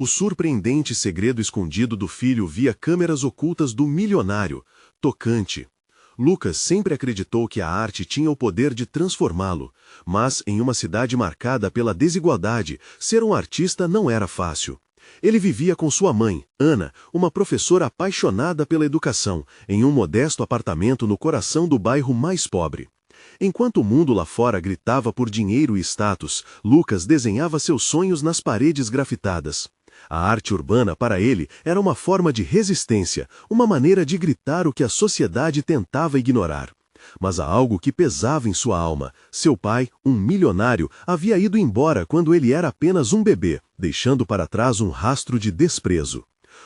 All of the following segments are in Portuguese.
O surpreendente segredo escondido do filho via câmeras ocultas do milionário. Tocante. Lucas sempre acreditou que a arte tinha o poder de transformá-lo, mas, em uma cidade marcada pela desigualdade, ser um artista não era fácil. Ele vivia com sua mãe, Ana, uma professora apaixonada pela educação, em um modesto apartamento no coração do bairro mais pobre. Enquanto o mundo lá fora gritava por dinheiro e status, Lucas desenhava seus sonhos nas paredes grafitadas. A arte urbana, para ele, era uma forma de resistência, uma maneira de gritar o que a sociedade tentava ignorar. Mas há algo que pesava em sua alma. Seu pai, um milionário, havia ido embora quando ele era apenas um bebê, deixando para trás um rastro de desprezo.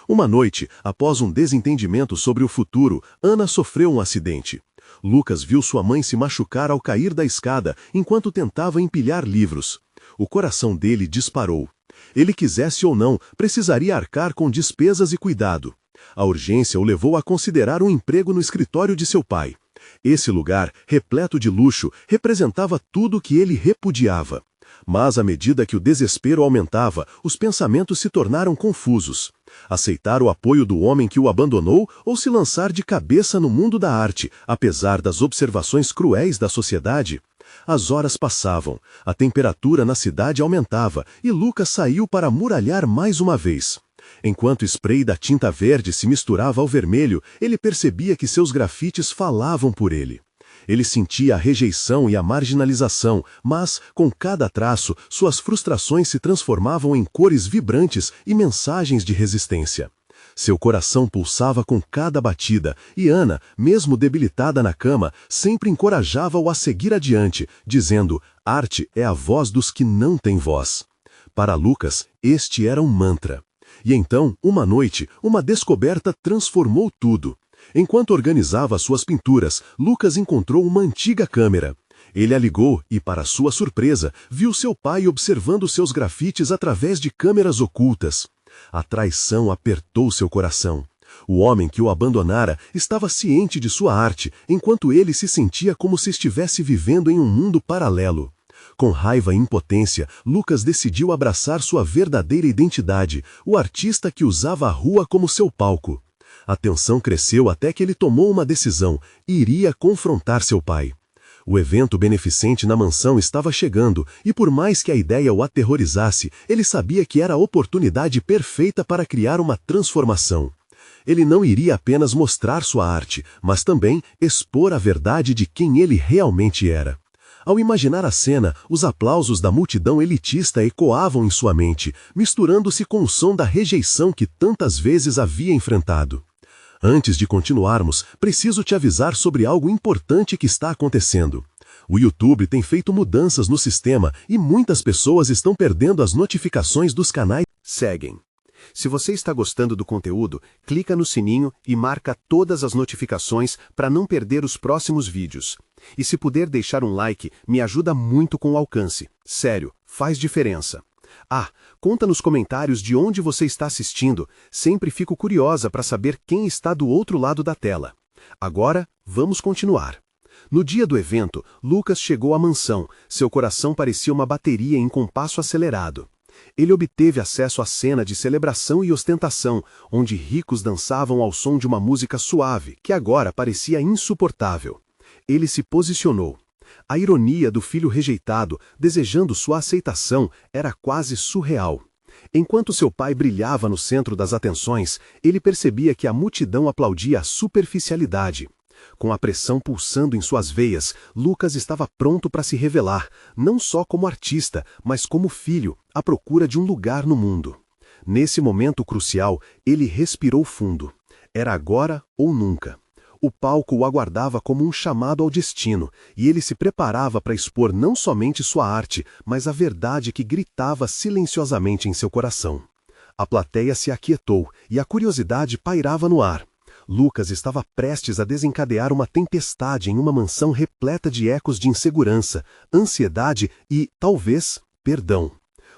Uma noite, após um desentendimento sobre o futuro, Ana sofreu um acidente. Lucas viu sua mãe se machucar ao cair da escada enquanto tentava empilhar livros. O coração dele disparou. Ele quisesse ou não, precisaria arcar com despesas e cuidado. A urgência o levou a considerar um emprego no escritório de seu pai. Esse lugar, repleto de luxo, representava tudo o que ele repudiava. Mas, à medida que o desespero aumentava, os pensamentos se tornaram confusos. Aceitar o apoio do homem que o abandonou ou se lançar de cabeça no mundo da arte, apesar das observações cruéis da sociedade? As horas passavam, a temperatura na cidade aumentava e Lucas saiu para muralhar mais uma vez. Enquanto o spray da tinta verde se misturava ao vermelho, ele percebia que seus grafites falavam por ele. Ele sentia a rejeição e a marginalização, mas, com cada traço, suas frustrações se transformavam em cores vibrantes e mensagens de resistência. Seu coração pulsava com cada batida, e Ana, mesmo debilitada na cama, sempre encorajava-o a seguir adiante, dizendo: arte é a voz dos que não têm voz. Para Lucas, este era um mantra. E então, uma noite, uma descoberta transformou tudo. Enquanto organizava suas pinturas, Lucas encontrou uma antiga câmera. Ele a ligou e, para sua surpresa, viu seu pai observando seus grafites através de câmeras ocultas. A traição apertou seu coração. O homem que o abandonara estava ciente de sua arte, enquanto ele se sentia como se estivesse vivendo em um mundo paralelo. Com raiva e impotência, Lucas decidiu abraçar sua verdadeira identidade, o artista que usava a rua como seu palco. A tensão cresceu até que ele tomou uma decisão: iria confrontar seu pai. O evento beneficente na mansão estava chegando, e por mais que a ideia o aterrorizasse, ele sabia que era a oportunidade perfeita para criar uma transformação. Ele não iria apenas mostrar sua arte, mas também expor a verdade de quem ele realmente era. Ao imaginar a cena, os aplausos da multidão elitista ecoavam em sua mente, misturando-se com o som da rejeição que tantas vezes havia enfrentado. Antes de continuarmos, preciso te avisar sobre algo importante que está acontecendo. O YouTube tem feito mudanças no sistema e muitas pessoas estão perdendo as notificações dos canais que seguem. Se você está gostando do conteúdo, clica no sininho e marca todas as notificações para não perder os próximos vídeos. E se puder deixar um like, me ajuda muito com o alcance. Sério, faz diferença. Conta nos comentários de onde você está assistindo. Sempre fico curiosa para saber quem está do outro lado da tela. Agora, vamos continuar. No dia do evento, Lucas chegou à mansão. Seu coração parecia uma bateria em compasso acelerado. Ele obteve acesso à cena de celebração e ostentação, onde ricos dançavam ao som de uma música suave, que agora parecia insuportável. Ele se posicionou. A ironia do filho rejeitado, desejando sua aceitação, era quase surreal. Enquanto seu pai brilhava no centro das atenções, ele percebia que a multidão aplaudia a superficialidade. Com a pressão pulsando em suas veias, Lucas estava pronto para se revelar, não só como artista, mas como filho, à procura de um lugar no mundo. Nesse momento crucial, ele respirou fundo. Era agora ou nunca. O palco o aguardava como um chamado ao destino, e ele se preparava para expor não somente sua arte, mas a verdade que gritava silenciosamente em seu coração. A plateia se aquietou, e a curiosidade pairava no ar. Lucas estava prestes a desencadear uma tempestade em uma mansão repleta de ecos de insegurança, ansiedade e, talvez, perdão.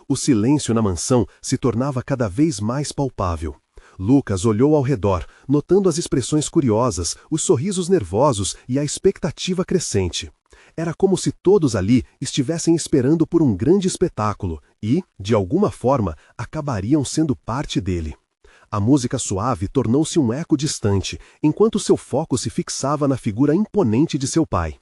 O silêncio na mansão se tornava cada vez mais palpável. Lucas olhou ao redor, notando as expressões curiosas, os sorrisos nervosos e a expectativa crescente. Era como se todos ali estivessem esperando por um grande espetáculo, e, de alguma forma, acabariam sendo parte dele. A música suave tornou-se um eco distante, enquanto seu foco se fixava na figura imponente de seu pai.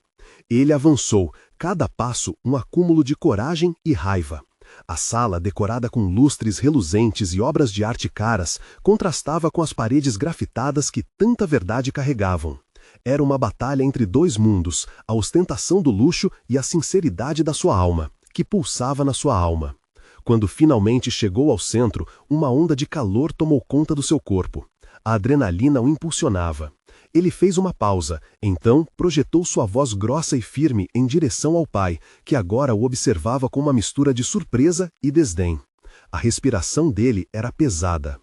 Ele avançou, cada passo um acúmulo de coragem e raiva. A sala, decorada com lustres reluzentes e obras de arte caras, contrastava com as paredes grafitadas que tanta verdade carregavam. Era uma batalha entre dois mundos, a ostentação do luxo e a sinceridade da sua alma, que pulsava na sua alma. Quando finalmente chegou ao centro, uma onda de calor tomou conta do seu corpo. A adrenalina o impulsionava. Ele fez uma pausa, então projetou sua voz grossa e firme em direção ao pai, que agora o observava com uma mistura de surpresa e desdém. A respiração dele era pesada.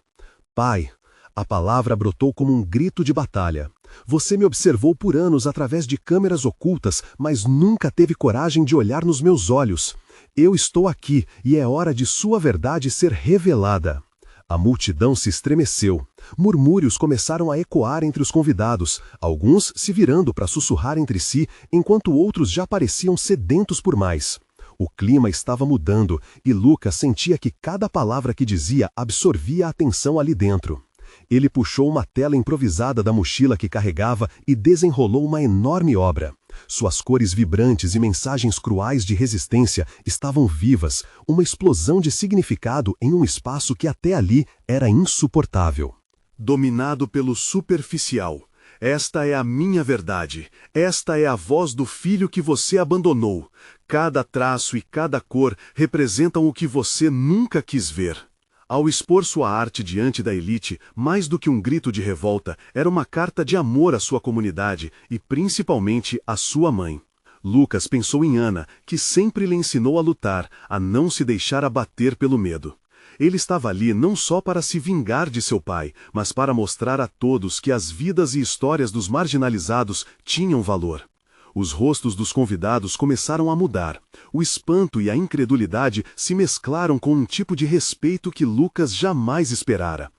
Pai, a palavra brotou como um grito de batalha. Você me observou por anos através de câmeras ocultas, mas nunca teve coragem de olhar nos meus olhos. Eu estou aqui e é hora de sua verdade ser revelada. A multidão se estremeceu. Murmúrios começaram a ecoar entre os convidados, alguns se virando para sussurrar entre si, enquanto outros já pareciam sedentos por mais. O clima estava mudando e Lucas sentia que cada palavra que dizia absorvia a atenção ali dentro. Ele puxou uma tela improvisada da mochila que carregava e desenrolou uma enorme obra. Suas cores vibrantes e mensagens cruais de resistência estavam vivas, uma explosão de significado em um espaço que até ali era insuportável. Dominado pelo superficial. Esta é a minha verdade. Esta é a voz do filho que você abandonou. Cada traço e cada cor representam o que você nunca quis ver. Ao expor sua arte diante da elite, mais do que um grito de revolta, era uma carta de amor à sua comunidade e principalmente à sua mãe. Lucas pensou em Ana, que sempre lhe ensinou a lutar, a não se deixar abater pelo medo. Ele estava ali não só para se vingar de seu pai, mas para mostrar a todos que as vidas e histórias dos marginalizados tinham valor. Os rostos dos convidados começaram a mudar. O espanto e a incredulidade se mesclaram com um tipo de respeito que Lucas jamais esperara.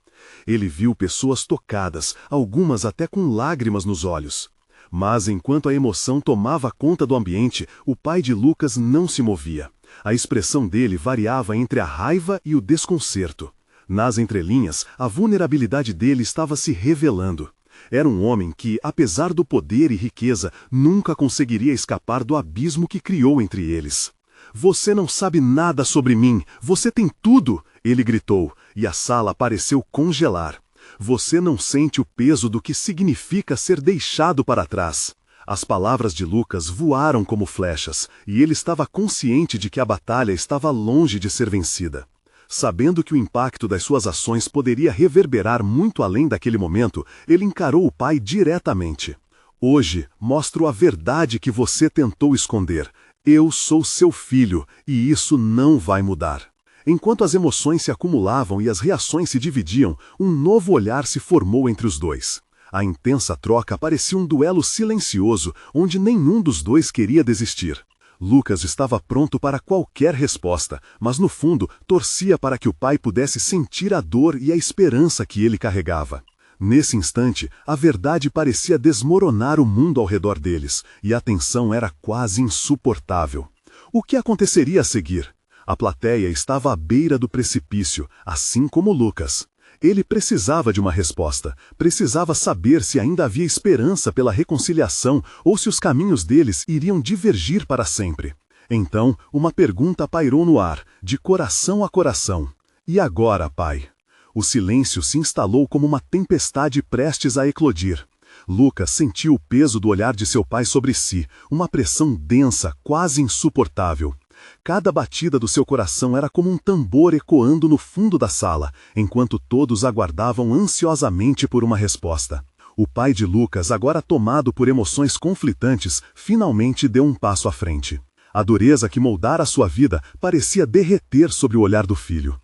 Ele viu pessoas tocadas, algumas até com lágrimas nos olhos. Mas enquanto a emoção tomava conta do ambiente, o pai de Lucas não se movia. A expressão dele variava entre a raiva e o desconcerto. Nas entrelinhas, a vulnerabilidade dele estava se revelando. Era um homem que, apesar do poder e riqueza, nunca conseguiria escapar do abismo que criou entre eles. Você não sabe nada sobre mim, você tem tudo, ele gritou, e a sala pareceu congelar. Você não sente o peso do que significa ser deixado para trás. As palavras de Lucas voaram como flechas, e ele estava consciente de que a batalha estava longe de ser vencida. Sabendo que o impacto das suas ações poderia reverberar muito além daquele momento, ele encarou o pai diretamente. Hoje, mostro a verdade que você tentou esconder. Eu sou seu filho, e isso não vai mudar. Enquanto as emoções se acumulavam e as reações se dividiam, um novo olhar se formou entre os dois. A intensa troca parecia um duelo silencioso, onde nenhum dos dois queria desistir. Lucas estava pronto para qualquer resposta, mas no fundo torcia para que o pai pudesse sentir a dor e a esperança que ele carregava. Nesse instante, a verdade parecia desmoronar o mundo ao redor deles, e a tensão era quase insuportável. O que aconteceria a seguir? A plateia estava à beira do precipício, assim como Lucas. Ele precisava de uma resposta, precisava saber se ainda havia esperança pela reconciliação ou se os caminhos deles iriam divergir para sempre. Então, uma pergunta pairou no ar, de coração a coração. E agora, pai? O silêncio se instalou como uma tempestade prestes a eclodir. Lucas sentiu o peso do olhar de seu pai sobre si, uma pressão densa, quase insuportável. Cada batida do seu coração era como um tambor ecoando no fundo da sala, enquanto todos aguardavam ansiosamente por uma resposta. O pai de Lucas, agora tomado por emoções conflitantes, finalmente deu um passo à frente. A dureza que moldara sua vida parecia derreter sobre o olhar do filho.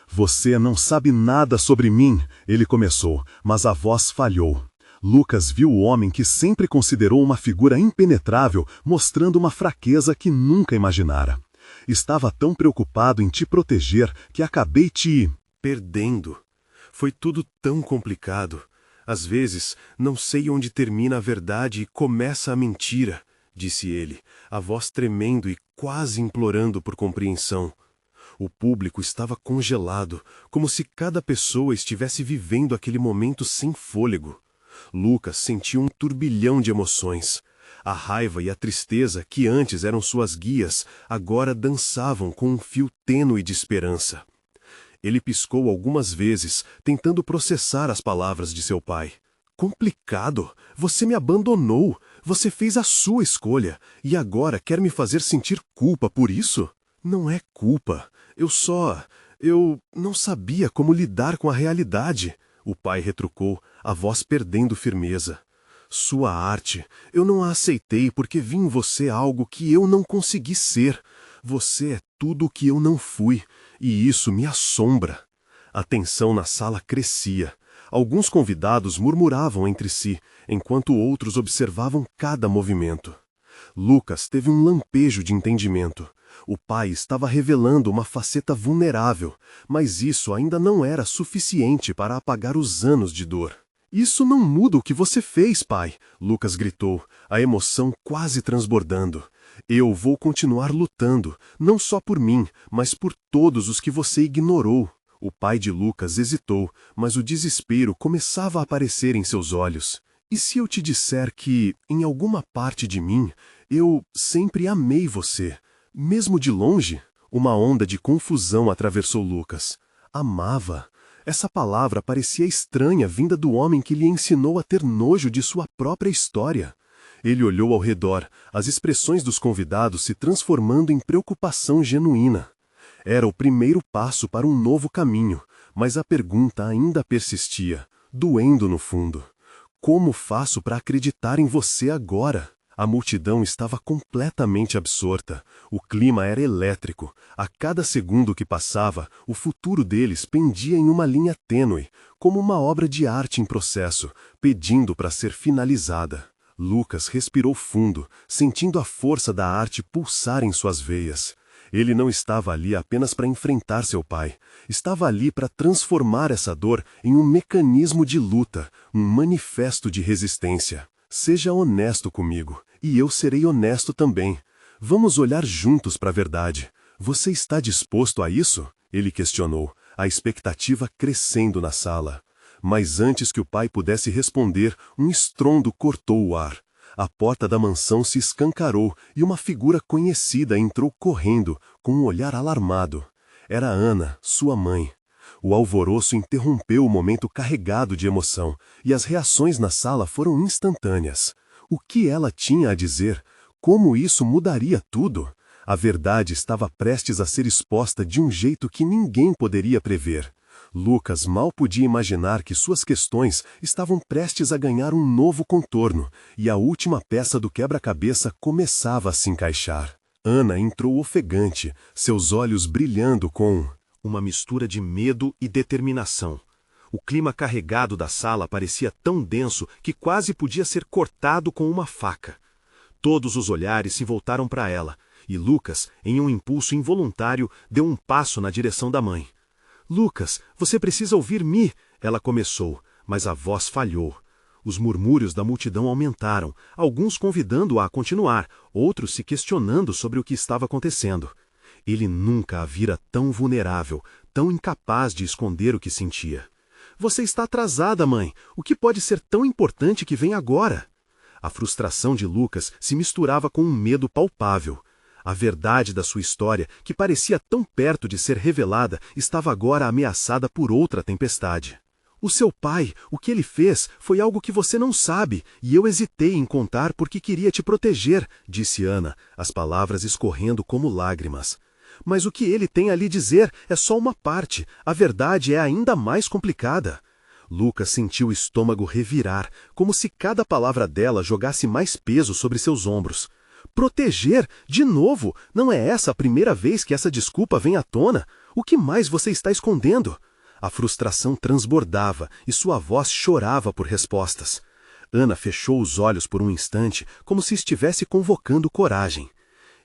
Você não sabe nada sobre mim, ele começou, mas a voz falhou. Lucas viu o homem que sempre considerou uma figura impenetrável, mostrando uma fraqueza que nunca imaginara. Estava tão preocupado em te proteger que acabei te perdendo. Foi tudo tão complicado. Às vezes, não sei onde termina a verdade e começa a mentira, disse ele, a voz tremendo e quase implorando por compreensão. O público estava congelado, como se cada pessoa estivesse vivendo aquele momento sem fôlego. Lucas sentiu um turbilhão de emoções. A raiva e a tristeza, que antes eram suas guias, agora dançavam com um fio tênue de esperança. Ele piscou algumas vezes, tentando processar as palavras de seu pai. Complicado! Você me abandonou! Você fez a sua escolha, e agora quer me fazer sentir culpa por isso? Não é culpa. Eu não sabia como lidar com a realidade. O pai retrucou, a voz perdendo firmeza. Sua arte, eu não a aceitei porque vi em você algo que eu não consegui ser. Você é tudo o que eu não fui, e isso me assombra. A tensão na sala crescia. Alguns convidados murmuravam entre si, enquanto outros observavam cada movimento. Lucas teve um lampejo de entendimento. O pai estava revelando uma faceta vulnerável, mas isso ainda não era suficiente para apagar os anos de dor. Isso não muda o que você fez, pai, Lucas gritou, a emoção quase transbordando. Eu vou continuar lutando, não só por mim, mas por todos os que você ignorou. O pai de Lucas hesitou, mas o desespero começava a aparecer em seus olhos. E se eu te disser que, em alguma parte de mim, eu sempre amei você, mesmo de longe? Uma onda de confusão atravessou Lucas. Amava. Essa palavra parecia estranha vinda do homem que lhe ensinou a ter nojo de sua própria história. Ele olhou ao redor, as expressões dos convidados se transformando em preocupação genuína. Era o primeiro passo para um novo caminho, mas a pergunta ainda persistia, doendo no fundo. Como faço para acreditar em você agora? A multidão estava completamente absorta. O clima era elétrico. A cada segundo que passava, o futuro deles pendia em uma linha tênue, como uma obra de arte em processo, pedindo para ser finalizada. Lucas respirou fundo, sentindo a força da arte pulsar em suas veias. Ele não estava ali apenas para enfrentar seu pai. Estava ali para transformar essa dor em um mecanismo de luta, um manifesto de resistência. Seja honesto comigo, e eu serei honesto também. Vamos olhar juntos para a verdade. Você está disposto a isso? Ele questionou, a expectativa crescendo na sala. Mas antes que o pai pudesse responder, um estrondo cortou o ar. A porta da mansão se escancarou e uma figura conhecida entrou correndo, com um olhar alarmado. Era Ana, sua mãe. O alvoroço interrompeu o momento carregado de emoção, e as reações na sala foram instantâneas. O que ela tinha a dizer? Como isso mudaria tudo? A verdade estava prestes a ser exposta de um jeito que ninguém poderia prever. Lucas mal podia imaginar que suas questões estavam prestes a ganhar um novo contorno, e a última peça do quebra-cabeça começava a se encaixar. Ana entrou ofegante, seus olhos brilhando com uma mistura de medo e determinação. O clima carregado da sala parecia tão denso que quase podia ser cortado com uma faca. Todos os olhares se voltaram para ela, e Lucas, em um impulso involuntário, deu um passo na direção da mãe. Lucas, você precisa ouvir-me, ela começou, mas a voz falhou. Os murmúrios da multidão aumentaram, alguns convidando-a a continuar, outros se questionando sobre o que estava acontecendo. Ele nunca a vira tão vulnerável, tão incapaz de esconder o que sentia. Você está atrasada, mãe. O que pode ser tão importante que vem agora? A frustração de Lucas se misturava com um medo palpável. A verdade da sua história, que parecia tão perto de ser revelada, estava agora ameaçada por outra tempestade. O seu pai, o que ele fez, foi algo que você não sabe, e eu hesitei em contar porque queria te proteger, disse Ana, as palavras escorrendo como lágrimas. Mas o que ele tem a lhe dizer é só uma parte, a verdade é ainda mais complicada. Lucas sentiu o estômago revirar, como se cada palavra dela jogasse mais peso sobre seus ombros. Proteger? De novo? Não é essa a primeira vez que essa desculpa vem à tona? O que mais você está escondendo? A frustração transbordava e sua voz chorava por respostas. Ana fechou os olhos por um instante, como se estivesse convocando coragem.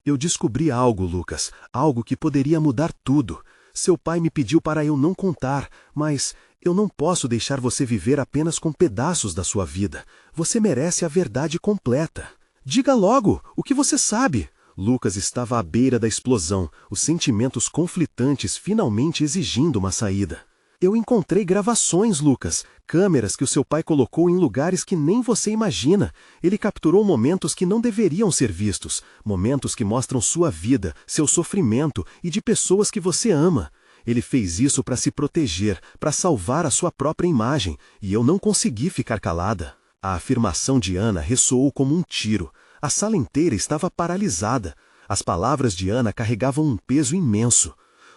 Eu descobri algo, Lucas, algo que poderia mudar tudo. Seu pai me pediu para eu não contar, mas eu não posso deixar você viver apenas com pedaços da sua vida. Você merece a verdade completa. Diga logo, o que você sabe? Lucas estava à beira da explosão, os sentimentos conflitantes finalmente exigindo uma saída. Eu encontrei gravações, Lucas, câmeras que o seu pai colocou em lugares que nem você imagina. Ele capturou momentos que não deveriam ser vistos, momentos que mostram sua vida, seu sofrimento e de pessoas que você ama. Ele fez isso para se proteger, para salvar a sua própria imagem, e eu não consegui ficar calada. A afirmação de Ana ressoou como um tiro. A sala inteira estava paralisada. As palavras de Ana carregavam um peso imenso.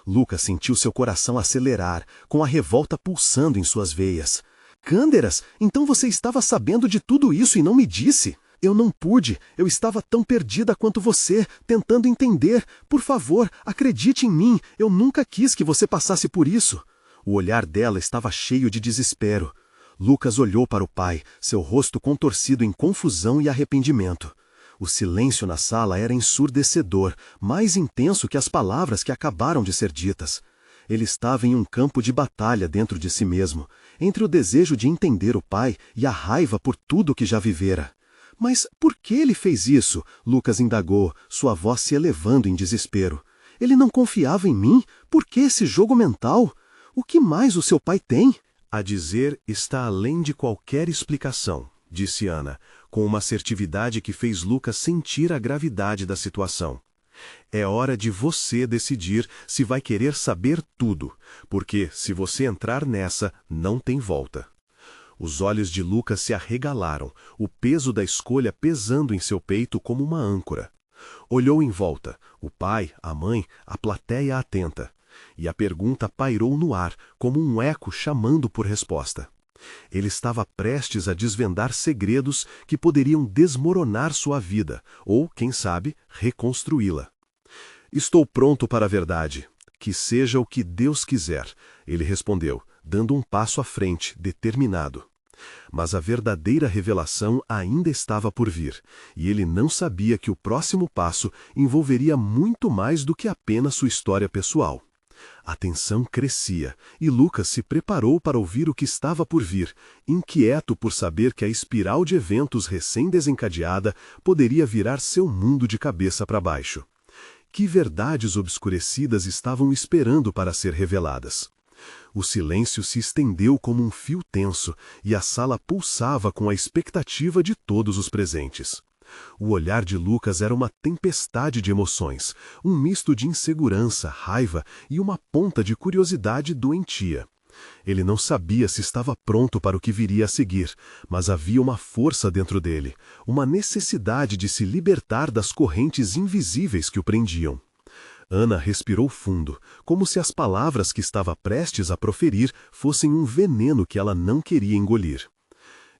Lucas sentiu seu coração acelerar, com a revolta pulsando em suas veias. Cânderas, então você estava sabendo de tudo isso e não me disse? Eu não pude, eu estava tão perdida quanto você, tentando entender. Por favor, acredite em mim, eu nunca quis que você passasse por isso. O olhar dela estava cheio de desespero. Lucas olhou para o pai, seu rosto contorcido em confusão e arrependimento. O silêncio na sala era ensurdecedor, mais intenso que as palavras que acabaram de ser ditas. Ele estava em um campo de batalha dentro de si mesmo, entre o desejo de entender o pai e a raiva por tudo que já vivera. Mas por que ele fez isso? Lucas indagou, sua voz se elevando em desespero. Ele não confiava em mim? Por que esse jogo mental? O que mais o seu pai tem? A dizer está além de qualquer explicação, disse Ana, com uma assertividade que fez Lucas sentir a gravidade da situação. É hora de você decidir se vai querer saber tudo, porque se você entrar nessa, não tem volta. Os olhos de Lucas se arregalaram, o peso da escolha pesando em seu peito como uma âncora. Olhou em volta, o pai, a mãe, a plateia atenta. E a pergunta pairou no ar, como um eco chamando por resposta. Ele estava prestes a desvendar segredos que poderiam desmoronar sua vida, ou, quem sabe, reconstruí-la. Estou pronto para a verdade. Que seja o que Deus quiser, ele respondeu, dando um passo à frente, determinado. Mas a verdadeira revelação ainda estava por vir, e ele não sabia que o próximo passo envolveria muito mais do que apenas sua história pessoal. A tensão crescia, e Lucas se preparou para ouvir o que estava por vir, inquieto por saber que a espiral de eventos recém-desencadeada poderia virar seu mundo de cabeça para baixo. Que verdades obscurecidas estavam esperando para ser reveladas? O silêncio se estendeu como um fio tenso, e a sala pulsava com a expectativa de todos os presentes. O olhar de Lucas era uma tempestade de emoções, um misto de insegurança, raiva e uma ponta de curiosidade doentia. Ele não sabia se estava pronto para o que viria a seguir, mas havia uma força dentro dele, uma necessidade de se libertar das correntes invisíveis que o prendiam. Ana respirou fundo, como se as palavras que estava prestes a proferir fossem um veneno que ela não queria engolir.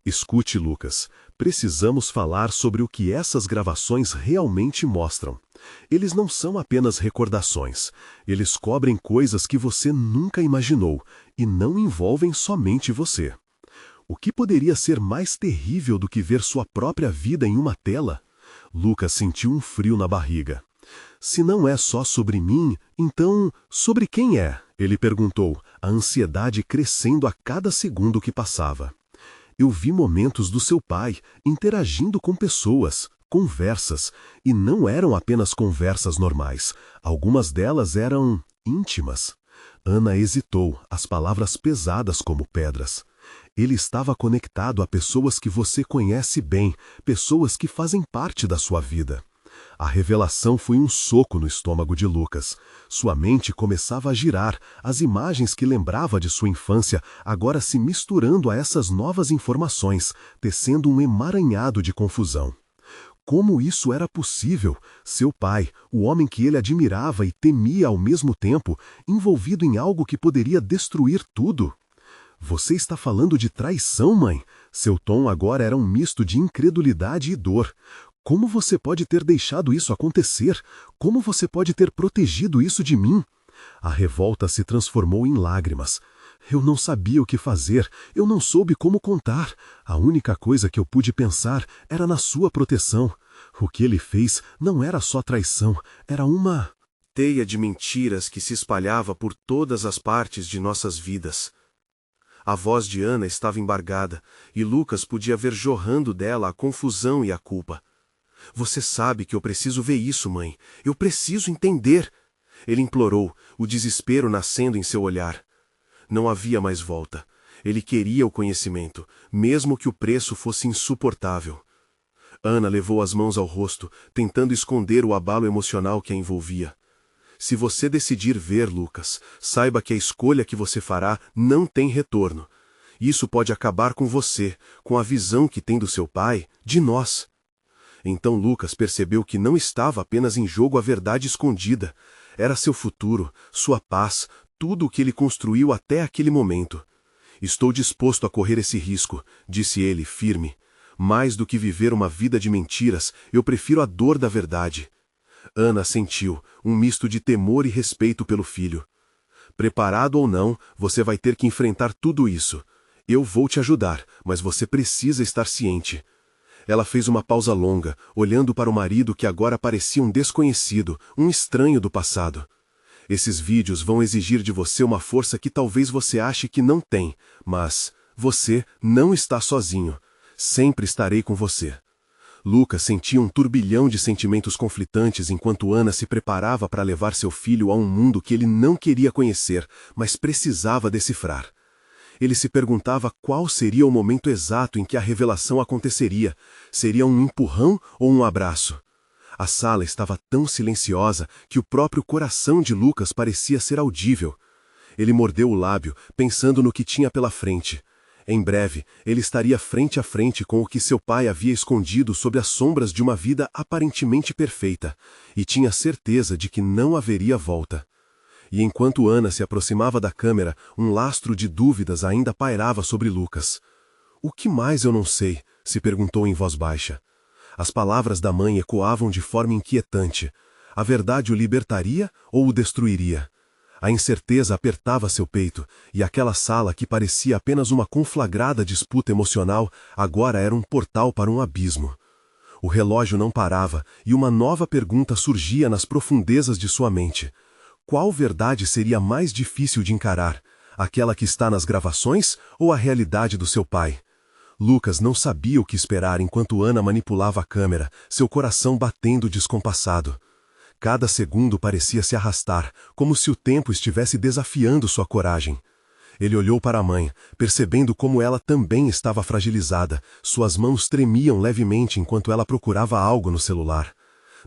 Escute, Lucas, precisamos falar sobre o que essas gravações realmente mostram. Eles não são apenas recordações. Eles cobrem coisas que você nunca imaginou e não envolvem somente você. O que poderia ser mais terrível do que ver sua própria vida em uma tela? Lucas sentiu um frio na barriga. Se não é só sobre mim, então sobre quem é? Ele perguntou, a ansiedade crescendo a cada segundo que passava. Eu vi momentos do seu pai interagindo com pessoas, conversas, e não eram apenas conversas normais. Algumas delas eram íntimas. Ana hesitou, as palavras pesadas como pedras. Ele estava conectado a pessoas que você conhece bem, pessoas que fazem parte da sua vida. A revelação foi um soco no estômago de Lucas. Sua mente começava a girar, as imagens que lembrava de sua infância agora se misturando a essas novas informações, tecendo um emaranhado de confusão. Como isso era possível? Seu pai, o homem que ele admirava e temia ao mesmo tempo, envolvido em algo que poderia destruir tudo? Você está falando de traição, mãe? Seu tom agora era um misto de incredulidade e dor. Como você pode ter deixado isso acontecer? Como você pode ter protegido isso de mim? A revolta se transformou em lágrimas. Eu não sabia o que fazer, eu não soube como contar. A única coisa que eu pude pensar era na sua proteção. O que ele fez não era só traição, era uma teia de mentiras que se espalhava por todas as partes de nossas vidas. A voz de Ana estava embargada, e Lucas podia ver jorrando dela a confusão e a culpa. Você sabe que eu preciso ver isso, mãe. Eu preciso entender. Ele implorou, o desespero nascendo em seu olhar. Não havia mais volta. Ele queria o conhecimento, mesmo que o preço fosse insuportável. Ana levou as mãos ao rosto, tentando esconder o abalo emocional que a envolvia. Se você decidir ver, Lucas, saiba que a escolha que você fará não tem retorno. Isso pode acabar com você, com a visão que tem do seu pai, de nós. Então Lucas percebeu que não estava apenas em jogo a verdade escondida. Era seu futuro, sua paz, tudo o que ele construiu até aquele momento. Estou disposto a correr esse risco, disse ele, firme. Mais do que viver uma vida de mentiras, eu prefiro a dor da verdade. Ana sentiu um misto de temor e respeito pelo filho. Preparado ou não, você vai ter que enfrentar tudo isso. Eu vou te ajudar, mas você precisa estar ciente. Ela fez uma pausa longa, olhando para o marido que agora parecia um desconhecido, um estranho do passado. Esses vídeos vão exigir de você uma força que talvez você ache que não tem, mas você não está sozinho. Sempre estarei com você. Lucas sentia um turbilhão de sentimentos conflitantes enquanto Ana se preparava para levar seu filho a um mundo que ele não queria conhecer, mas precisava decifrar. Ele se perguntava qual seria o momento exato em que a revelação aconteceria. Seria um empurrão ou um abraço? A sala estava tão silenciosa que o próprio coração de Lucas parecia ser audível. Ele mordeu o lábio, pensando no que tinha pela frente. Em breve, ele estaria frente a frente com o que seu pai havia escondido sob as sombras de uma vida aparentemente perfeita, e tinha certeza de que não haveria volta. E enquanto Ana se aproximava da câmera, um lastro de dúvidas ainda pairava sobre Lucas. "O que mais eu não sei?", se perguntou em voz baixa. As palavras da mãe ecoavam de forma inquietante. A verdade o libertaria ou o destruiria? A incerteza apertava seu peito, e aquela sala que parecia apenas uma conflagrada disputa emocional, agora era um portal para um abismo. O relógio não parava, e uma nova pergunta surgia nas profundezas de sua mente. Qual verdade seria mais difícil de encarar? Aquela que está nas gravações ou a realidade do seu pai? Lucas não sabia o que esperar enquanto Ana manipulava a câmera, seu coração batendo descompassado. Cada segundo parecia se arrastar, como se o tempo estivesse desafiando sua coragem. Ele olhou para a mãe, percebendo como ela também estava fragilizada. Suas mãos tremiam levemente enquanto ela procurava algo no celular.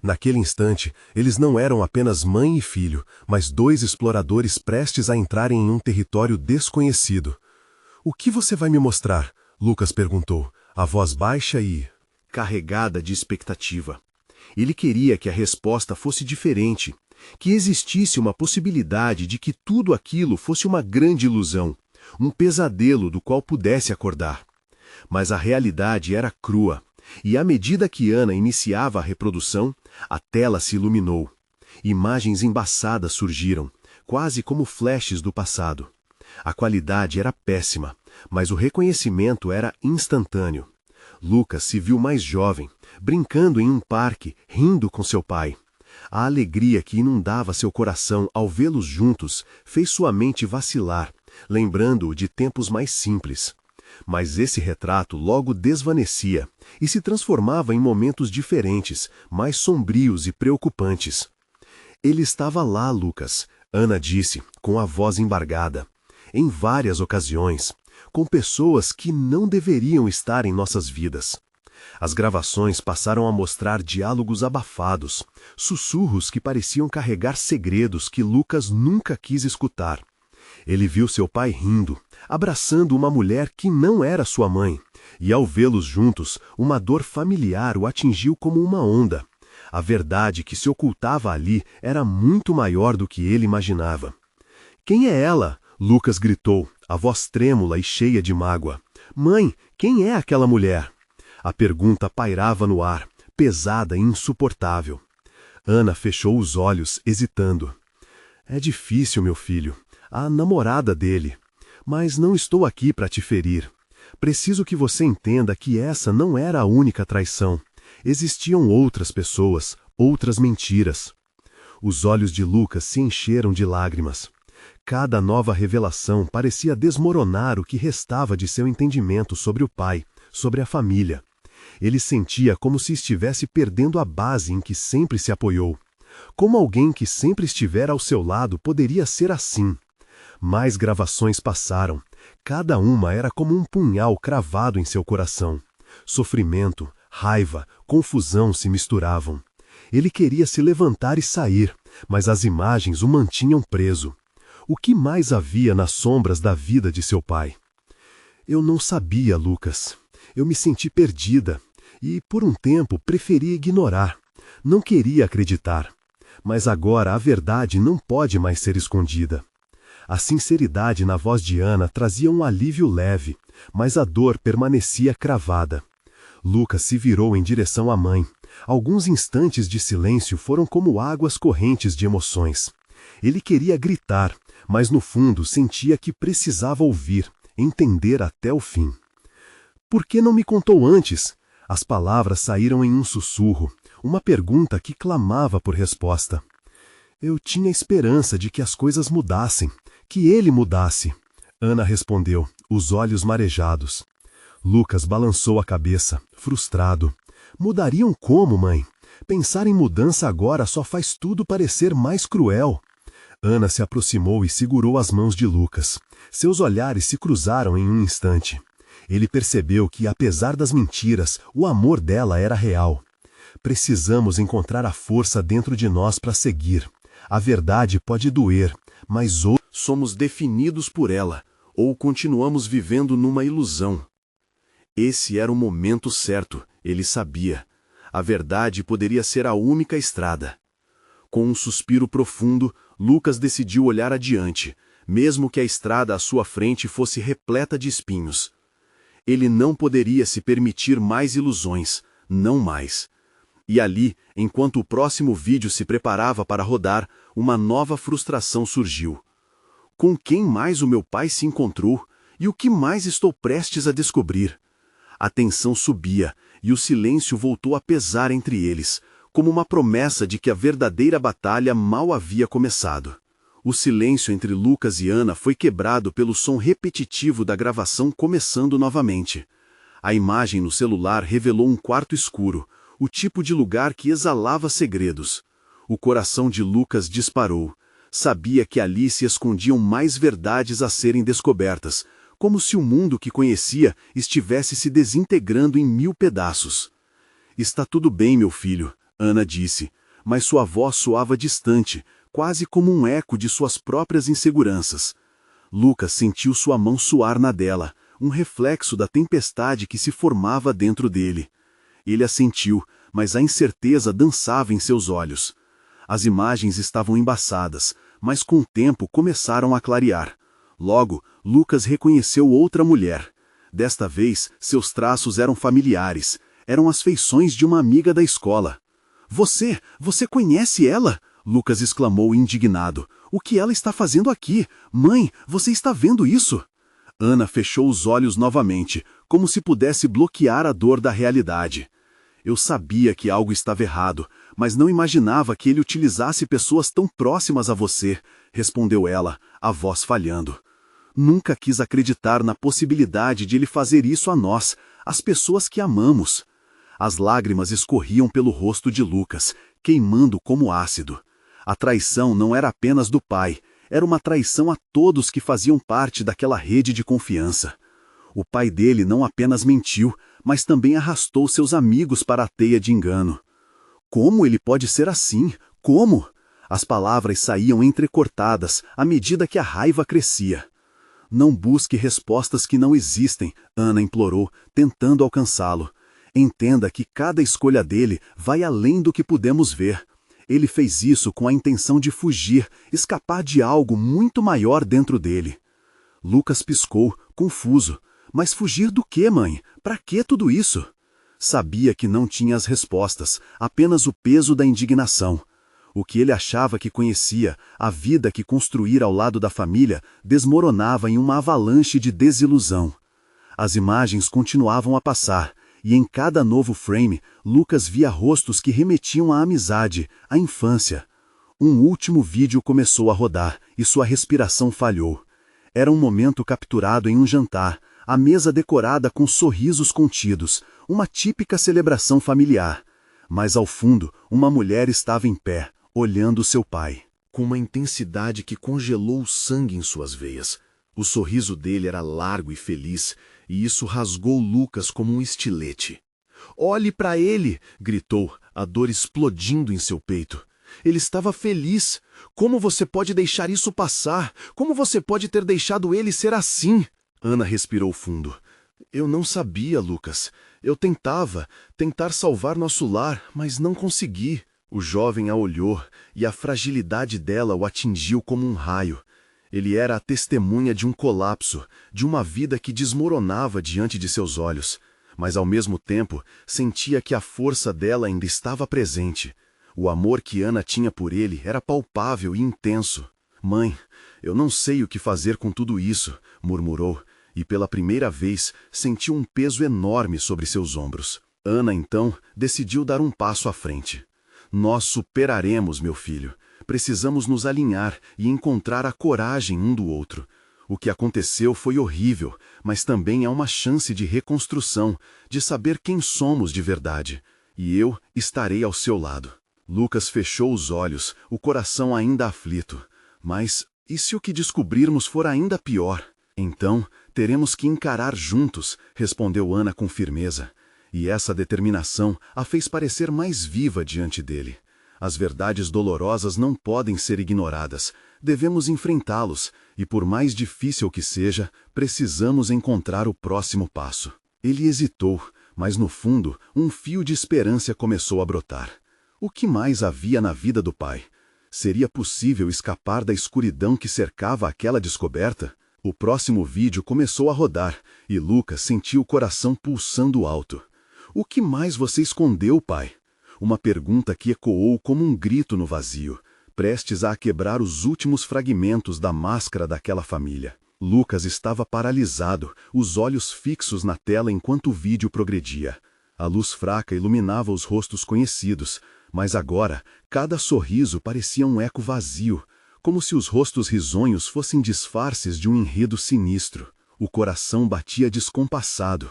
Naquele instante, eles não eram apenas mãe e filho, mas dois exploradores prestes a entrarem em um território desconhecido. "O que você vai me mostrar?", Lucas perguntou, a voz baixa e carregada de expectativa. Ele queria que a resposta fosse diferente, que existisse uma possibilidade de que tudo aquilo fosse uma grande ilusão, um pesadelo do qual pudesse acordar. Mas a realidade era crua, e à medida que Ana iniciava a reprodução, a tela se iluminou. Imagens embaçadas surgiram, quase como flashes do passado. A qualidade era péssima, mas o reconhecimento era instantâneo. Lucas se viu mais jovem, brincando em um parque, rindo com seu pai. A alegria que inundava seu coração ao vê-los juntos fez sua mente vacilar, lembrando-o de tempos mais simples. Mas esse retrato logo desvanecia e se transformava em momentos diferentes, mais sombrios e preocupantes. "Ele estava lá, Lucas", Ana disse, com a voz embargada. "Em várias ocasiões, com pessoas que não deveriam estar em nossas vidas." As gravações passaram a mostrar diálogos abafados, sussurros que pareciam carregar segredos que Lucas nunca quis escutar. Ele viu seu pai rindo, abraçando uma mulher que não era sua mãe, e ao vê-los juntos, uma dor familiar o atingiu como uma onda. A verdade que se ocultava ali era muito maior do que ele imaginava. "Quem é ela?", Lucas gritou, a voz trêmula e cheia de mágoa. "Mãe, quem é aquela mulher?" A pergunta pairava no ar, pesada e insuportável. Ana fechou os olhos, hesitando. "É difícil, meu filho. A namorada dele. Mas não estou aqui para te ferir. Preciso que você entenda que essa não era a única traição. Existiam outras pessoas, outras mentiras." Os olhos de Lucas se encheram de lágrimas. Cada nova revelação parecia desmoronar o que restava de seu entendimento sobre o pai, sobre a família. Ele sentia como se estivesse perdendo a base em que sempre se apoiou. Como alguém que sempre estivera ao seu lado poderia ser assim? Mais gravações passaram. Cada uma era como um punhal cravado em seu coração. Sofrimento, raiva, confusão se misturavam. Ele queria se levantar e sair, mas as imagens o mantinham preso. O que mais havia nas sombras da vida de seu pai? Eu não sabia, Lucas. Eu me senti perdida e, por um tempo, preferi ignorar. Não queria acreditar. Mas agora a verdade não pode mais ser escondida. A sinceridade na voz de Ana trazia um alívio leve, mas a dor permanecia cravada. Lucas se virou em direção à mãe. Alguns instantes de silêncio foram como águas correntes de emoções. Ele queria gritar, mas no fundo sentia que precisava ouvir, entender até o fim. Por que não me contou antes? As palavras saíram em um sussurro, uma pergunta que clamava por resposta. Eu tinha esperança de que as coisas mudassem, que ele mudasse. Ana respondeu, os olhos marejados. Lucas balançou a cabeça, frustrado. Mudariam como, mãe? Pensar em mudança agora só faz tudo parecer mais cruel. Ana se aproximou e segurou as mãos de Lucas. Seus olhares se cruzaram em um instante. Ele percebeu que, apesar das mentiras, o amor dela era real. Precisamos encontrar a força dentro de nós para seguir. A verdade pode doer, mas ou somos definidos por ela, ou continuamos vivendo numa ilusão. Esse era o momento certo, ele sabia. A verdade poderia ser a única estrada. Com um suspiro profundo, Lucas decidiu olhar adiante, mesmo que a estrada à sua frente fosse repleta de espinhos. Ele não poderia se permitir mais ilusões, não mais. E ali, enquanto o próximo vídeo se preparava para rodar, uma nova frustração surgiu. Com quem mais o meu pai se encontrou? E o que mais estou prestes a descobrir? A tensão subia, e o silêncio voltou a pesar entre eles, como uma promessa de que a verdadeira batalha mal havia começado. O silêncio entre Lucas e Ana foi quebrado pelo som repetitivo da gravação começando novamente. A imagem no celular revelou um quarto escuro, o tipo de lugar que exalava segredos. O coração de Lucas disparou. Sabia que ali se escondiam mais verdades a serem descobertas, como se o mundo que conhecia estivesse se desintegrando em 1000 pedaços. Está tudo bem, meu filho, Ana disse, mas sua voz soava distante, quase como um eco de suas próprias inseguranças. Lucas sentiu sua mão suar na dela, um reflexo da tempestade que se formava dentro dele. Ele assentiu, mas a incerteza dançava em seus olhos. As imagens estavam embaçadas, mas com o tempo começaram a clarear. Logo, Lucas reconheceu outra mulher. Desta vez, seus traços eram familiares. Eram as feições de uma amiga da escola. Você conhece ela? Lucas exclamou indignado. O que ela está fazendo aqui? Mãe, você está vendo isso? Ana fechou os olhos novamente, como se pudesse bloquear a dor da realidade. Eu sabia que algo estava errado, mas não imaginava que ele utilizasse pessoas tão próximas a você, respondeu ela, a voz falhando. Nunca quis acreditar na possibilidade de ele fazer isso a nós, as pessoas que amamos. As lágrimas escorriam pelo rosto de Lucas, queimando como ácido. A traição não era apenas do pai, era uma traição a todos que faziam parte daquela rede de confiança. O pai dele não apenas mentiu, mas também arrastou seus amigos para a teia de engano. Como ele pode ser assim? Como? As palavras saíam entrecortadas à medida que a raiva crescia. Não busque respostas que não existem, Ana implorou, tentando alcançá-lo. Entenda que cada escolha dele vai além do que podemos ver. Ele fez isso com a intenção de fugir, escapar de algo muito maior dentro dele. Lucas piscou, confuso. Mas fugir do quê, mãe? Para que tudo isso? Sabia que não tinha as respostas, apenas o peso da indignação. O que ele achava que conhecia, a vida que construíra ao lado da família, desmoronava em uma avalanche de desilusão. As imagens continuavam a passar, e em cada novo frame, Lucas via rostos que remetiam à amizade, à infância. Um último vídeo começou a rodar, e sua respiração falhou. Era um momento capturado em um jantar, a mesa decorada com sorrisos contidos, uma típica celebração familiar. Mas ao fundo, uma mulher estava em pé, olhando seu pai. Com uma intensidade que congelou o sangue em suas veias. O sorriso dele era largo e feliz, e isso rasgou Lucas como um estilete. "Olhe para ele!" gritou, a dor explodindo em seu peito. Ele estava feliz. Como você pode deixar isso passar? Como você pode ter deixado ele ser assim? Ana respirou fundo. Eu não sabia, Lucas. Eu tentar salvar nosso lar, mas não consegui. O jovem a olhou, e a fragilidade dela o atingiu como um raio. Ele era a testemunha de um colapso, de uma vida que desmoronava diante de seus olhos. Mas ao mesmo tempo, sentia que a força dela ainda estava presente. O amor que Ana tinha por ele era palpável e intenso. "Mãe, eu não sei o que fazer com tudo isso", murmurou, e pela primeira vez sentiu um peso enorme sobre seus ombros. Ana, então, decidiu dar um passo à frente. "Nós superaremos, meu filho. Precisamos nos alinhar e encontrar a coragem um do outro. O que aconteceu foi horrível, mas também é uma chance de reconstrução, de saber quem somos de verdade. E eu estarei ao seu lado." Lucas fechou os olhos, o coração ainda aflito. Mas e se o que descobrirmos for ainda pior? "Então, teremos que encarar juntos", respondeu Ana com firmeza. E essa determinação a fez parecer mais viva diante dele. As verdades dolorosas não podem ser ignoradas. Devemos enfrentá-los, e por mais difícil que seja, precisamos encontrar o próximo passo. Ele hesitou, mas no fundo, um fio de esperança começou a brotar. O que mais havia na vida do pai? Seria possível escapar da escuridão que cercava aquela descoberta? O próximo vídeo começou a rodar, e Lucas sentiu o coração pulsando alto. "O que mais você escondeu, pai?" Uma pergunta que ecoou como um grito no vazio, prestes a quebrar os últimos fragmentos da máscara daquela família. Lucas estava paralisado, os olhos fixos na tela enquanto o vídeo progredia. A luz fraca iluminava os rostos conhecidos, mas agora cada sorriso parecia um eco vazio, como se os rostos risonhos fossem disfarces de um enredo sinistro. O coração batia descompassado.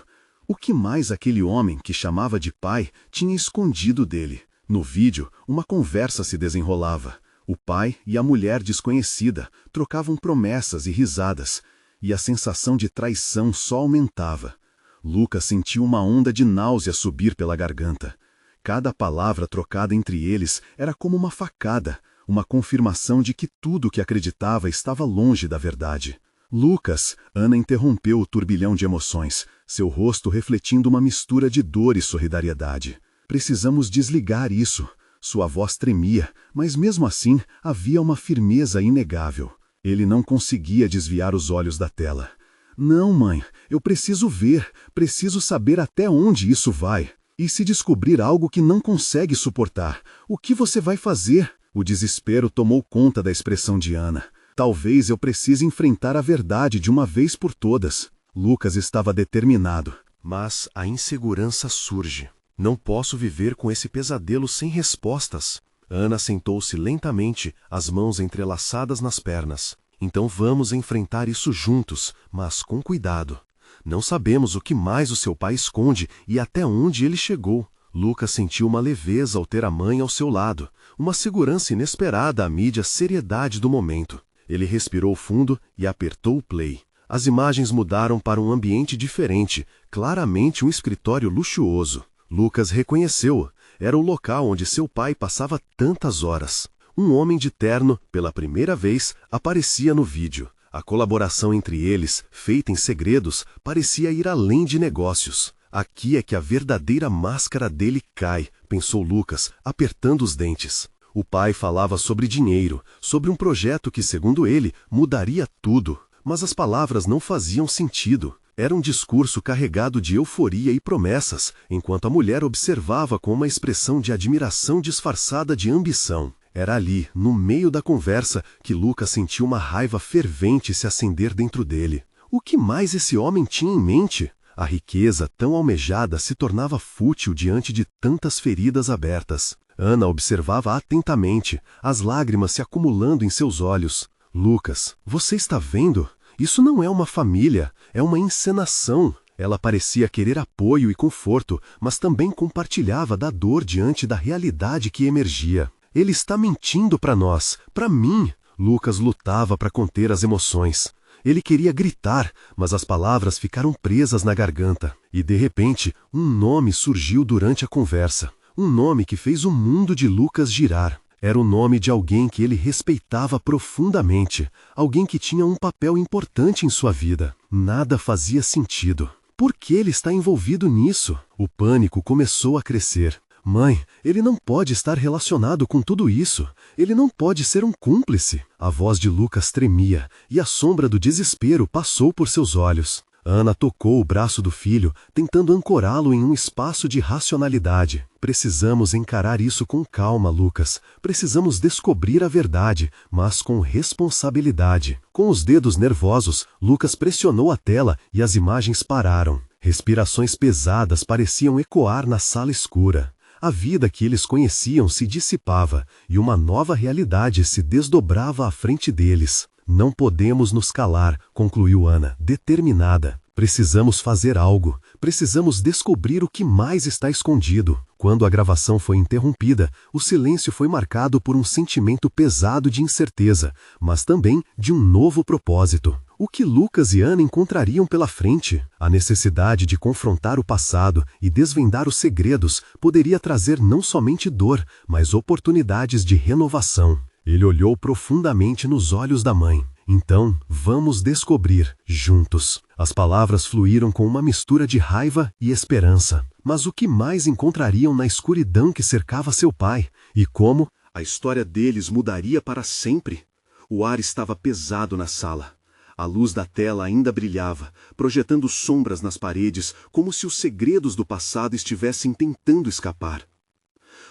O que mais aquele homem, que chamava de pai, tinha escondido dele? No vídeo, uma conversa se desenrolava. O pai e a mulher desconhecida trocavam promessas e risadas, e a sensação de traição só aumentava. Lucas sentiu uma onda de náusea subir pela garganta. Cada palavra trocada entre eles era como uma facada, uma confirmação de que tudo o que acreditava estava longe da verdade. "Lucas", Ana interrompeu o turbilhão de emoções, seu rosto refletindo uma mistura de dor e solidariedade. "Precisamos desligar isso." Sua voz tremia, mas mesmo assim havia uma firmeza inegável. Ele não conseguia desviar os olhos da tela. "Não, mãe, eu preciso ver, preciso saber até onde isso vai. E se descobrir algo que não consegue suportar, o que você vai fazer?" O desespero tomou conta da expressão de Ana. "Talvez eu precise enfrentar a verdade de uma vez por todas." Lucas estava determinado. Mas a insegurança surge. "Não posso viver com esse pesadelo sem respostas." Ana sentou-se lentamente, as mãos entrelaçadas nas pernas. "Então vamos enfrentar isso juntos, mas com cuidado. Não sabemos o que mais o seu pai esconde e até onde ele chegou." Lucas sentiu uma leveza ao ter a mãe ao seu lado, uma segurança inesperada à mídia seriedade do momento. Ele respirou fundo e apertou o play. As imagens mudaram para um ambiente diferente, claramente um escritório luxuoso. Lucas reconheceu-o. Era o local onde seu pai passava tantas horas. Um homem de terno, pela primeira vez, aparecia no vídeo. A colaboração entre eles, feita em segredos, parecia ir além de negócios. Aqui é que a verdadeira máscara dele cai, pensou Lucas, apertando os dentes. O pai falava sobre dinheiro, sobre um projeto que, segundo ele, mudaria tudo. Mas as palavras não faziam sentido. Era um discurso carregado de euforia e promessas, enquanto a mulher observava com uma expressão de admiração disfarçada de ambição. Era ali, no meio da conversa, que Lucas sentiu uma raiva fervente se acender dentro dele. O que mais esse homem tinha em mente? A riqueza tão almejada se tornava fútil diante de tantas feridas abertas. Ana observava atentamente, as lágrimas se acumulando em seus olhos. "Lucas, você está vendo? Isso não é uma família, é uma encenação." Ela parecia querer apoio e conforto, mas também compartilhava da dor diante da realidade que emergia. Ele está mentindo para nós, para mim. Lucas lutava para conter as emoções. Ele queria gritar, mas as palavras ficaram presas na garganta. E de repente, um nome surgiu durante a conversa. Um nome que fez o mundo de Lucas girar. Era o nome de alguém que ele respeitava profundamente, alguém que tinha um papel importante em sua vida. Nada fazia sentido. Por que ele está envolvido nisso? O pânico começou a crescer. Mãe, ele não pode estar relacionado com tudo isso. Ele não pode ser um cúmplice. A voz de Lucas tremia, e a sombra do desespero passou por seus olhos. Ana tocou o braço do filho, tentando ancorá-lo em um espaço de racionalidade. Precisamos encarar isso com calma, Lucas. Precisamos descobrir a verdade, mas com responsabilidade. Com os dedos nervosos, Lucas pressionou a tela e as imagens pararam. Respirações pesadas pareciam ecoar na sala escura. A vida que eles conheciam se dissipava, e uma nova realidade se desdobrava à frente deles. Não podemos nos calar, concluiu Ana, determinada. Precisamos fazer algo. Precisamos descobrir o que mais está escondido. Quando a gravação foi interrompida, o silêncio foi marcado por um sentimento pesado de incerteza, mas também de um novo propósito. O que Lucas e Ana encontrariam pela frente? A necessidade de confrontar o passado e desvendar os segredos poderia trazer não somente dor, mas oportunidades de renovação. Ele olhou profundamente nos olhos da mãe. Então, vamos descobrir, juntos. As palavras fluíram com uma mistura de raiva e esperança. Mas o que mais encontrariam na escuridão que cercava seu pai? E como a história deles mudaria para sempre? O ar estava pesado na sala. A luz da tela ainda brilhava, projetando sombras nas paredes, como se os segredos do passado estivessem tentando escapar.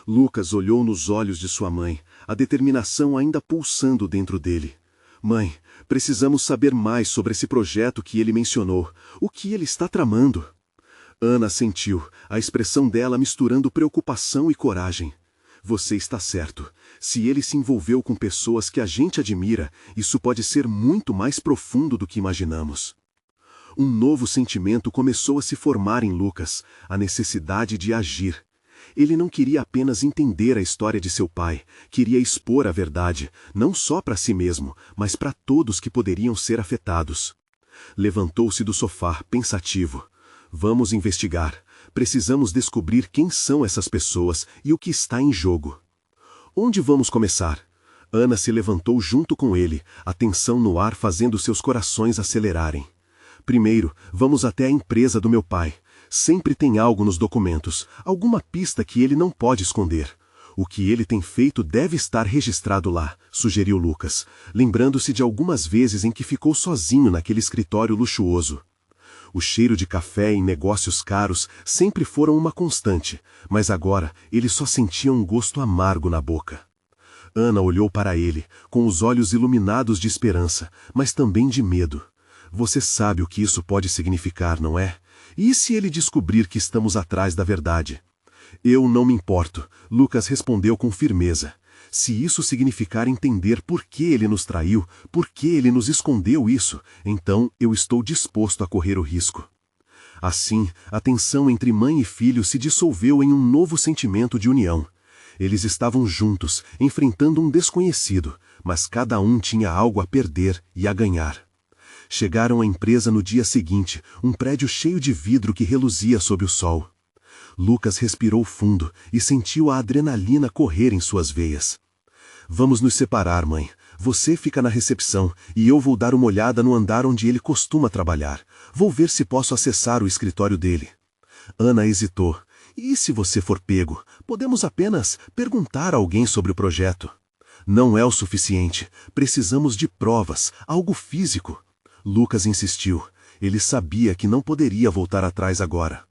Lucas olhou nos olhos de sua mãe, a determinação ainda pulsando dentro dele. Mãe, precisamos saber mais sobre esse projeto que ele mencionou. O que ele está tramando? Ana sentiu, a expressão dela misturando preocupação e coragem. Você está certo. Se ele se envolveu com pessoas que a gente admira, isso pode ser muito mais profundo do que imaginamos. Um novo sentimento começou a se formar em Lucas, a necessidade de agir. Ele não queria apenas entender a história de seu pai, queria expor a verdade, não só para si mesmo, mas para todos que poderiam ser afetados. Levantou-se do sofá, pensativo. Vamos investigar. Precisamos descobrir quem são essas pessoas e o que está em jogo. Onde vamos começar? Ana se levantou junto com ele, a tensão no ar fazendo seus corações acelerarem. Primeiro, vamos até a empresa do meu pai. Sempre tem algo nos documentos, alguma pista que ele não pode esconder. O que ele tem feito deve estar registrado lá, sugeriu Lucas, lembrando-se de algumas vezes em que ficou sozinho naquele escritório luxuoso. O cheiro de café em negócios caros sempre foram uma constante, mas agora ele só sentia um gosto amargo na boca. Ana olhou para ele, com os olhos iluminados de esperança, mas também de medo. Você sabe o que isso pode significar, não é? E se ele descobrir que estamos atrás da verdade? Eu não me importo, Lucas respondeu com firmeza. Se isso significar entender por que ele nos traiu, por que ele nos escondeu isso, então eu estou disposto a correr o risco. Assim, a tensão entre mãe e filho se dissolveu em um novo sentimento de união. Eles estavam juntos, enfrentando um desconhecido, mas cada um tinha algo a perder e a ganhar. Chegaram à empresa no dia seguinte, um prédio cheio de vidro que reluzia sob o sol. Lucas respirou fundo e sentiu a adrenalina correr em suas veias. Vamos nos separar, mãe. Você fica na recepção e eu vou dar uma olhada no andar onde ele costuma trabalhar. Vou ver se posso acessar o escritório dele. Ana hesitou. E se você for pego, podemos apenas perguntar a alguém sobre o projeto. Não é o suficiente. Precisamos de provas, algo físico. Lucas insistiu. Ele sabia que não poderia voltar atrás agora.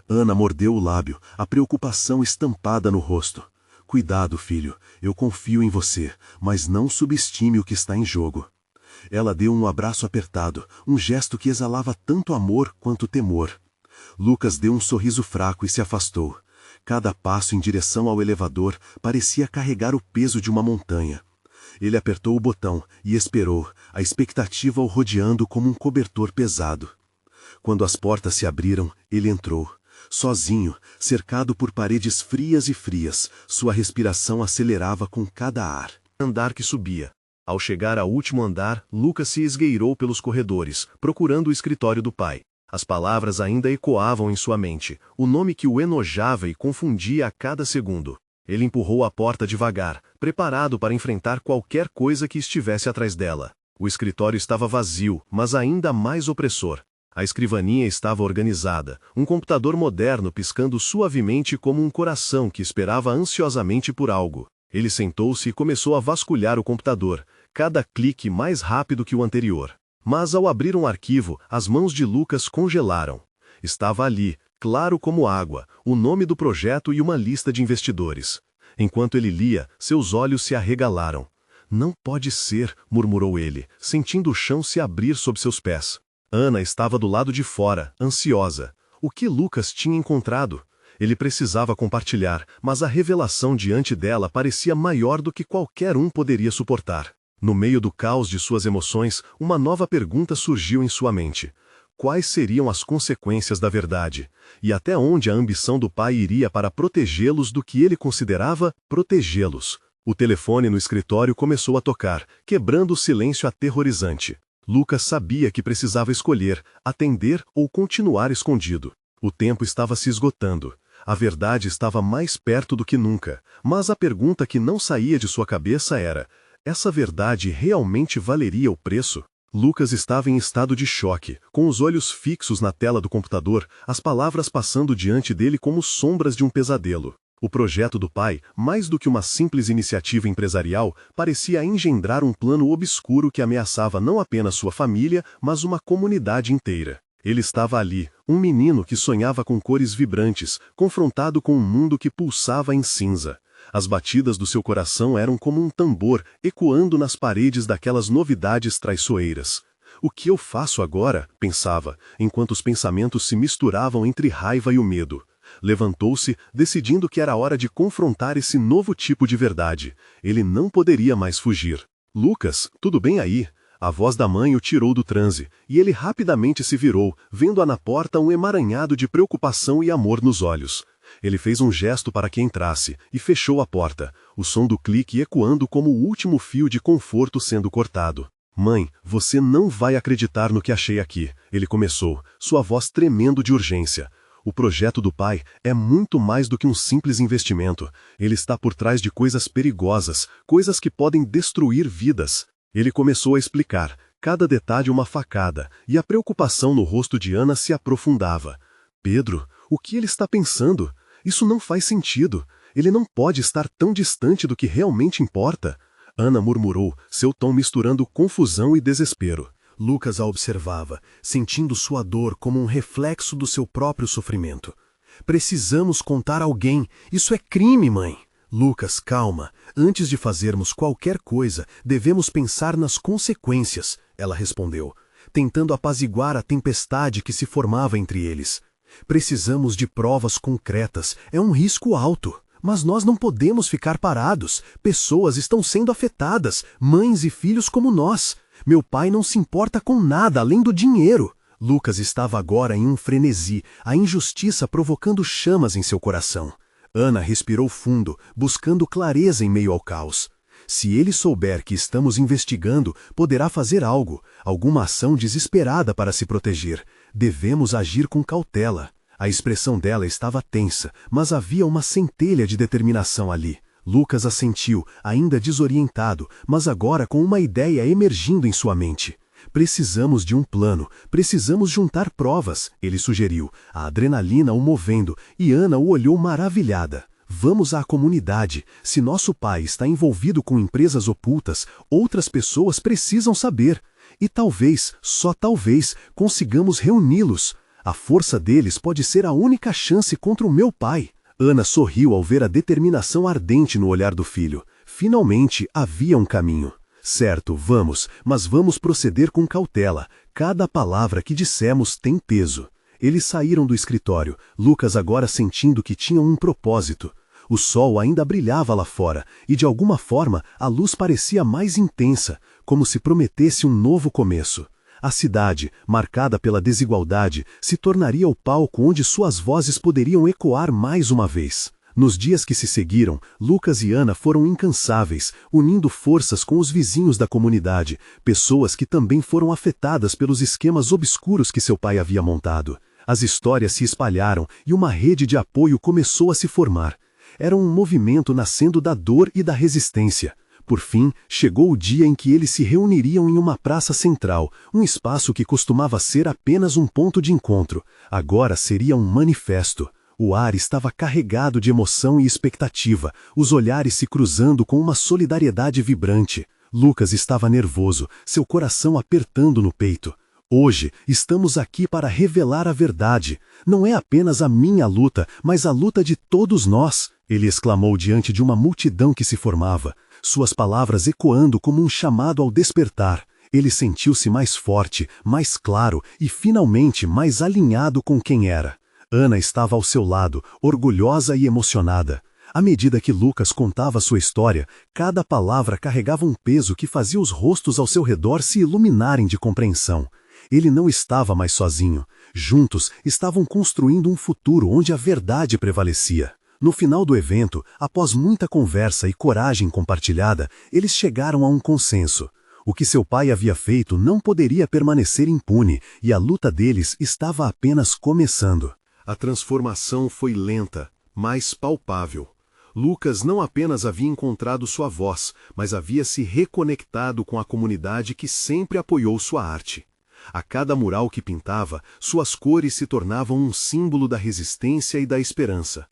Ana mordeu o lábio, a preocupação estampada no rosto. Cuidado, filho. Eu confio em você, mas não subestime o que está em jogo. Ela deu um abraço apertado, um gesto que exalava tanto amor quanto temor. Lucas deu um sorriso fraco e se afastou. Cada passo em direção ao elevador parecia carregar o peso de uma montanha. Ele apertou o botão e esperou, a expectativa o rodeando como um cobertor pesado. Quando as portas se abriram, ele entrou. Sozinho, cercado por paredes frias e frias, sua respiração acelerava com cada ar. Andar que subia. Ao chegar ao último andar, Lucas se esgueirou pelos corredores, procurando o escritório do pai. As palavras ainda ecoavam em sua mente, o nome que o enojava e confundia a cada segundo. Ele empurrou a porta devagar, preparado para enfrentar qualquer coisa que estivesse atrás dela. O escritório estava vazio, mas ainda mais opressor. A escrivaninha estava organizada, um computador moderno piscando suavemente como um coração que esperava ansiosamente por algo. Ele sentou-se e começou a vasculhar o computador, cada clique mais rápido que o anterior. Mas ao abrir um arquivo, as mãos de Lucas congelaram. Estava ali, claro como água, o nome do projeto e uma lista de investidores. Enquanto ele lia, seus olhos se arregalaram. Não pode ser, murmurou ele, sentindo o chão se abrir sob seus pés. Ana estava do lado de fora, ansiosa. O que Lucas tinha encontrado? Ele precisava compartilhar, mas a revelação diante dela parecia maior do que qualquer um poderia suportar. No meio do caos de suas emoções, uma nova pergunta surgiu em sua mente. Quais seriam as consequências da verdade? E até onde a ambição do pai iria para protegê-los do que ele considerava protegê-los? O telefone no escritório começou a tocar, quebrando o silêncio aterrorizante. Lucas sabia que precisava escolher, atender ou continuar escondido. O tempo estava se esgotando. A verdade estava mais perto do que nunca, mas a pergunta que não saía de sua cabeça era: essa verdade realmente valeria o preço? Lucas estava em estado de choque, com os olhos fixos na tela do computador, as palavras passando diante dele como sombras de um pesadelo. O projeto do pai, mais do que uma simples iniciativa empresarial, parecia engendrar um plano obscuro que ameaçava não apenas sua família, mas uma comunidade inteira. Ele estava ali, um menino que sonhava com cores vibrantes, confrontado com um mundo que pulsava em cinza. As batidas do seu coração eram como um tambor, ecoando nas paredes daquelas novidades traiçoeiras. O que eu faço agora? Pensava, enquanto os pensamentos se misturavam entre raiva e o medo. Levantou-se, decidindo que era hora de confrontar esse novo tipo de verdade. Ele não poderia mais fugir. Lucas, tudo bem aí? A voz da mãe o tirou do transe, e ele rapidamente se virou, vendo-a na porta um emaranhado de preocupação e amor nos olhos. Ele fez um gesto para que entrasse, e fechou a porta, o som do clique ecoando como o último fio de conforto sendo cortado. Mãe, você não vai acreditar no que achei aqui, ele começou, sua voz tremendo de urgência. O projeto do pai é muito mais do que um simples investimento. Ele está por trás de coisas perigosas, coisas que podem destruir vidas. Ele começou a explicar, cada detalhe uma facada, e a preocupação no rosto de Ana se aprofundava. Pedro, o que ele está pensando? Isso não faz sentido. Ele não pode estar tão distante do que realmente importa. Ana murmurou, seu tom misturando confusão e desespero. Lucas a observava, sentindo sua dor como um reflexo do seu próprio sofrimento. Precisamos contar a alguém. Isso é crime, mãe. Lucas, calma. Antes de fazermos qualquer coisa, devemos pensar nas consequências, ela respondeu, tentando apaziguar a tempestade que se formava entre eles. Precisamos de provas concretas. É um risco alto. Mas nós não podemos ficar parados. Pessoas estão sendo afetadas, mães e filhos como nós. Meu pai não se importa com nada além do dinheiro. Lucas estava agora em um frenesi, a injustiça provocando chamas em seu coração. Ana respirou fundo, buscando clareza em meio ao caos. Se ele souber que estamos investigando, poderá fazer algo, alguma ação desesperada para se proteger. Devemos agir com cautela. A expressão dela estava tensa, mas havia uma centelha de determinação ali. Lucas assentiu, ainda desorientado, mas agora com uma ideia emergindo em sua mente. Precisamos de um plano, precisamos juntar provas, ele sugeriu, a adrenalina o movendo, e Ana o olhou maravilhada. Vamos à comunidade. Se nosso pai está envolvido com empresas ocultas, outras pessoas precisam saber. E talvez, só talvez, consigamos reuni-los. A força deles pode ser a única chance contra o meu pai. Ana sorriu ao ver a determinação ardente no olhar do filho. Finalmente havia um caminho. Certo, vamos, mas vamos proceder com cautela. Cada palavra que dissemos tem peso. Eles saíram do escritório, Lucas agora sentindo que tinham um propósito. O sol ainda brilhava lá fora, e de alguma forma a luz parecia mais intensa, como se prometesse um novo começo. A cidade, marcada pela desigualdade, se tornaria o palco onde suas vozes poderiam ecoar mais uma vez. Nos dias que se seguiram, Lucas e Ana foram incansáveis, unindo forças com os vizinhos da comunidade, pessoas que também foram afetadas pelos esquemas obscuros que seu pai havia montado. As histórias se espalharam e uma rede de apoio começou a se formar. Era um movimento nascendo da dor e da resistência. Por fim, chegou o dia em que eles se reuniriam em uma praça central, um espaço que costumava ser apenas um ponto de encontro. Agora seria um manifesto. O ar estava carregado de emoção e expectativa, os olhares se cruzando com uma solidariedade vibrante. Lucas estava nervoso, seu coração apertando no peito. Hoje, estamos aqui para revelar a verdade. Não é apenas a minha luta, mas a luta de todos nós, ele exclamou diante de uma multidão que se formava, suas palavras ecoando como um chamado ao despertar. Ele sentiu-se mais forte, mais claro e, finalmente, mais alinhado com quem era. Ana estava ao seu lado, orgulhosa e emocionada. À medida que Lucas contava sua história, cada palavra carregava um peso que fazia os rostos ao seu redor se iluminarem de compreensão. Ele não estava mais sozinho. Juntos, estavam construindo um futuro onde a verdade prevalecia. No final do evento, após muita conversa e coragem compartilhada, eles chegaram a um consenso. O que seu pai havia feito não poderia permanecer impune, e a luta deles estava apenas começando. A transformação foi lenta, mas palpável. Lucas não apenas havia encontrado sua voz, mas havia se reconectado com a comunidade que sempre apoiou sua arte. A cada mural que pintava, suas cores se tornavam um símbolo da resistência e da esperança.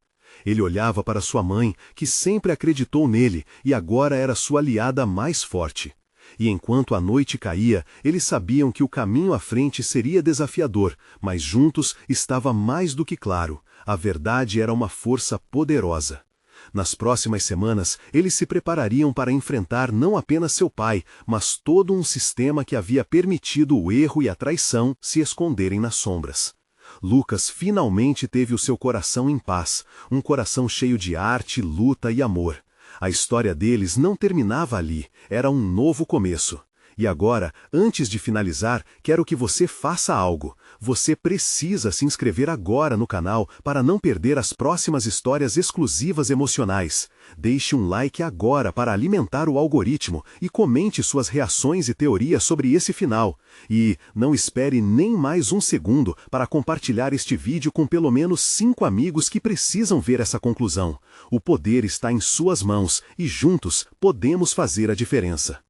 Ele olhava para sua mãe, que sempre acreditou nele e agora era sua aliada mais forte. E enquanto a noite caía, eles sabiam que o caminho à frente seria desafiador, mas juntos estava mais do que claro. A verdade era uma força poderosa. Nas próximas semanas, eles se preparariam para enfrentar não apenas seu pai, mas todo um sistema que havia permitido o erro e a traição se esconderem nas sombras. Lucas finalmente teve o seu coração em paz, um coração cheio de arte, luta e amor. A história deles não terminava ali, era um novo começo. E agora, antes de finalizar, quero que você faça algo. Você precisa se inscrever agora no canal para não perder as próximas histórias exclusivas emocionais. Deixe um like agora para alimentar o algoritmo e comente suas reações e teorias sobre esse final. E não espere nem mais um segundo para compartilhar este vídeo com pelo menos 5 amigos que precisam ver essa conclusão. O poder está em suas mãos e juntos podemos fazer a diferença.